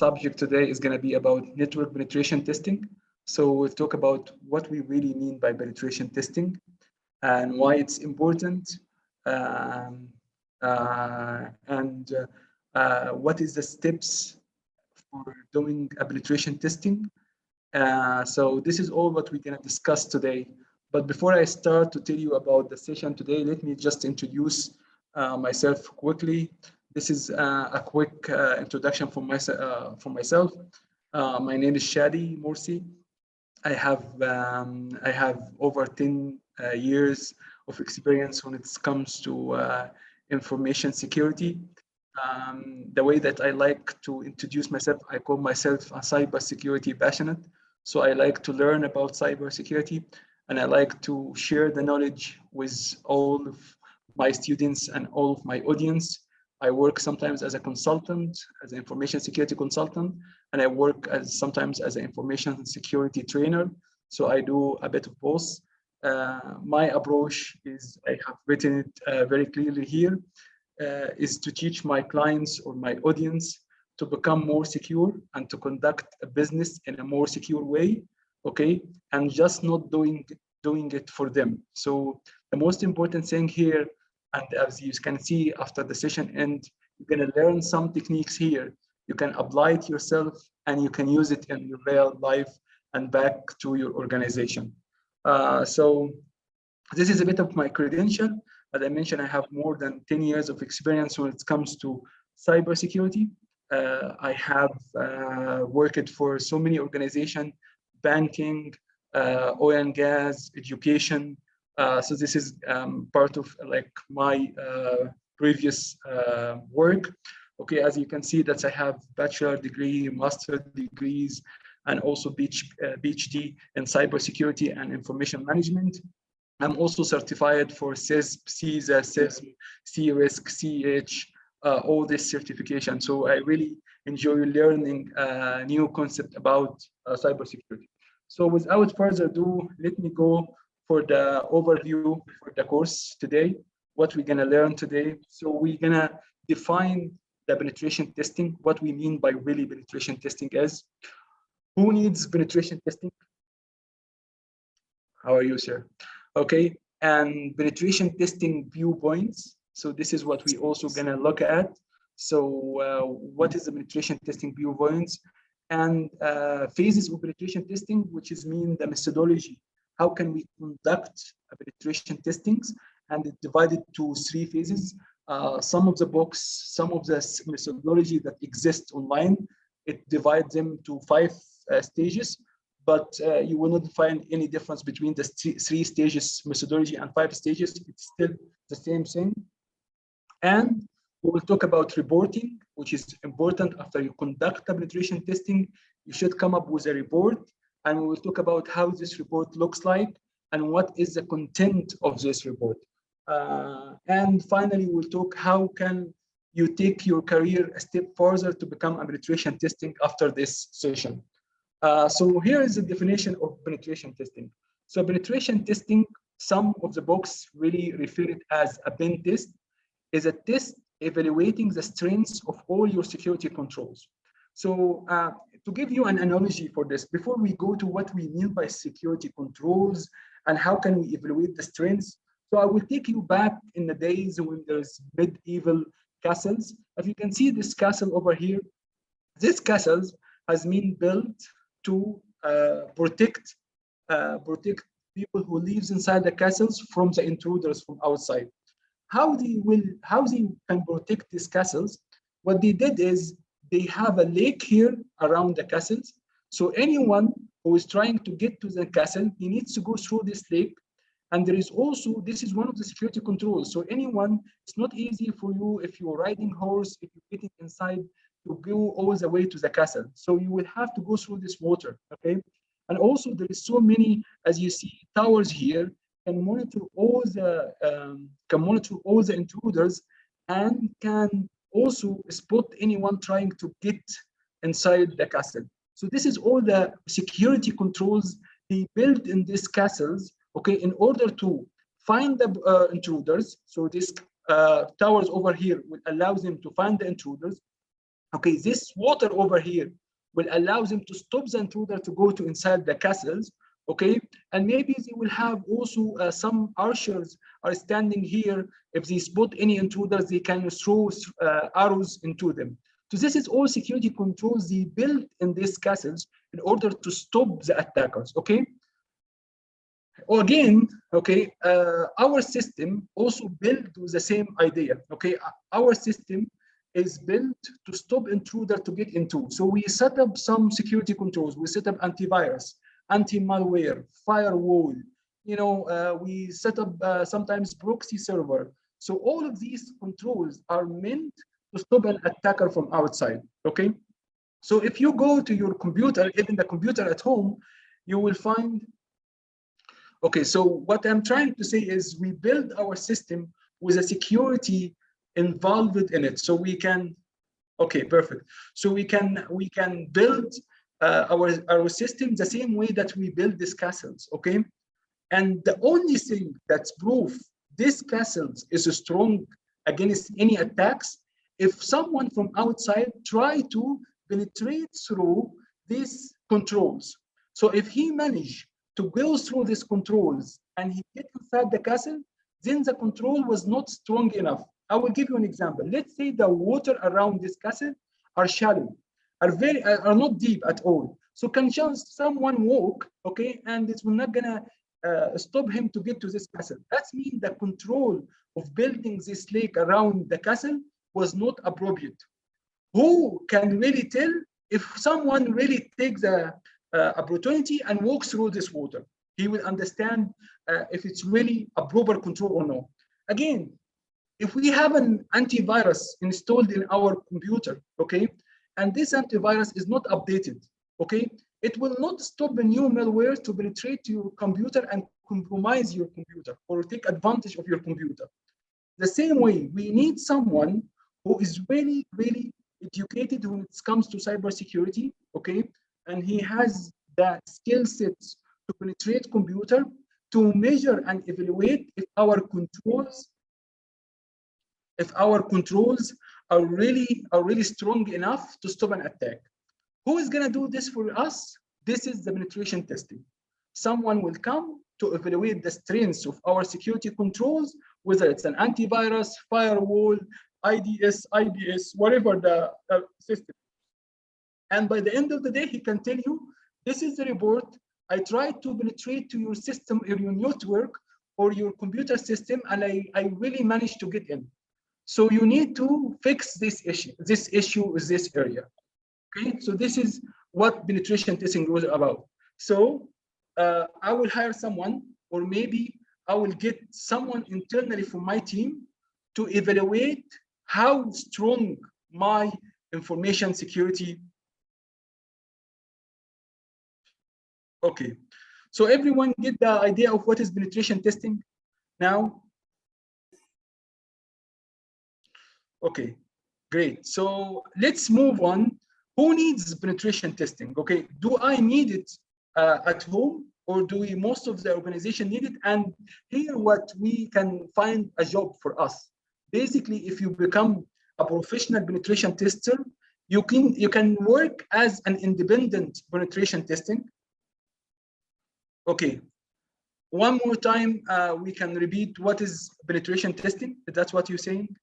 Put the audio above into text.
subject today is going to be about network penetration testing. So we'll talk about what we really mean by penetration testing and why it's important, um, and what is the steps for doing a penetration testing. So this is all what we're going to discuss today. But before I start to tell you about the session today, let me just introduce myself quickly. This is a quick introduction for myself. My name is Shady Morsi. I have over 10 years of experience when it comes to information security. The way that I like to introduce myself, I call myself a cybersecurity passionate. So I like to learn about cybersecurity, and I like to share the knowledge with all of my students and all of my audience. I work sometimes as a consultant, as an information security consultant, and I work as sometimes as an information security trainer. So I do a bit of both. My approach is, I have written it very clearly here, is to teach my clients or my audience to become more secure and to conduct a business in a more secure way, okay? And just not doing it for them. So the most important thing here, and as you can see after the session end, you're gonna learn some techniques here. You can apply it yourself and you can use it in your real life and back to your organization. So this is a bit of my credential. As I mentioned, I have more than 10 years of experience when it comes to cybersecurity. I have worked for so many organizations, banking, oil and gas, education. So this is part of like my previous work. Okay, as you can see that I have bachelor degree, master degrees, and also PhD in cybersecurity and information management. I'm also certified for CISP, CISA, CISM, C-RISC, CH, all this certification. So I really enjoy learning new concept about cybersecurity. So without further ado, let me go for the overview for the course today, what we're gonna learn today. So we're gonna define the penetration testing, what we mean by really penetration testing is. Who needs penetration testing? How are you, sir? Okay, and penetration testing viewpoints. So this is what we also gonna look at. So what is the penetration testing viewpoints? And phases of penetration testing, which is mean the methodology. How can we conduct a penetration testings? And it's divided to 3 phases. Some of the books, some of the methodology that exists online, it divides them to 5 stages. But you will not find any difference between the 3 stages methodology and 5 stages. It's still the same thing. And we will talk about reporting, which is important. After you conduct a penetration testing, you should come up with a report. And we will talk about how this report looks like and what is the content of this report. And finally, we'll talk how can you take your career a step further to become a penetration testing after this session. So here is the definition of penetration testing. So penetration testing, some of the books really refer it as a pen test, is a test evaluating the strengths of all your security controls. So to give you an analogy for this, before we go to what we mean by security controls and how can we evaluate the strengths, so I will take you back in the days when there's medieval castles. If you can see this castle over here, this castle has been built to protect people who lives inside the castles from the intruders from outside. How they can protect these castles? What they did is they have a lake here around the castles. So anyone who is trying to get to the castle, he needs to go through this lake. And there is also, this is one of the security controls. So anyone, it's not easy for you if you're riding horse, if you're getting inside, to go all the way to the castle. So you will have to go through this water, okay? And also there is so many, as you see, towers here can monitor all the intruders and can also spot anyone trying to get inside the castle. So this is all the security controls they built in these castles, okay, in order to find the intruders. So this towers over here will allow them to find the intruders, Okay, this water over here will allow them to stop the intruder to go to inside the castles. Okay, and maybe they will have also some archers are standing here. If they spot any intruders, they can throw arrows into them. So this is all security controls they built in these castles in order to stop the attackers. Okay. Again, okay, our system also built with the same idea. Okay, our system is built to stop intruder to get into. So we set up some security controls. We set up antivirus, anti-malware, firewall. You know, we set up sometimes proxy server. So all of these controls are meant to stop an attacker from outside. Okay, so if you go to your computer, even the computer at home, you will find. Okay, so what I'm trying to say is we build our system with a security involved in it, so we can. Okay, perfect. So we can build our system the same way that we build these castles. Okay, and the only thing that's proof this castles is strong against any attacks if someone from outside try to penetrate through these controls. So if he managed to go through these controls and he get inside the castle, then the control was not strong enough. I will give you an example. Let's say the water around this castle are shallow, are not deep at all. So can just someone walk, okay, and it's not gonna stop him to get to this castle. That means the control of building this lake around the castle was not appropriate. Who can really tell if someone really takes the opportunity and walks through this water? He will understand if it's really a proper control or not. Again, if we have an antivirus installed in our computer, okay, and this antivirus is not updated, okay, it will not stop the new malware to penetrate to your computer and compromise your computer or take advantage of your computer. The same way, we need someone who is really, really educated when it comes to cybersecurity, okay, and he has the skill sets to penetrate computer to measure and evaluate if our controls are really strong enough to stop an attack. Who is going to do this for us? This is the penetration testing. Someone will come to evaluate the strengths of our security controls, whether it's an antivirus, firewall, IDS, IBS, whatever the system. And by the end of the day, he can tell you, this is the report. I tried to penetrate to your system or your network or your computer system, and I really managed to get in. So you need to fix this issue is this area. Okay, so this is what penetration testing was about. So I will hire someone, or maybe I will get someone internally from my team to evaluate how strong my information security. Okay, so everyone get the idea of what is penetration testing now? Okay, great. So let's move on. Who needs penetration testing? Okay, do I need it at home, or do we, most of the organization need it? And here what we can find a job for us. Basically, if you become a professional penetration tester, you can work as an independent penetration testing. Okay, one more time, we can repeat what is penetration testing. That's what you're saying?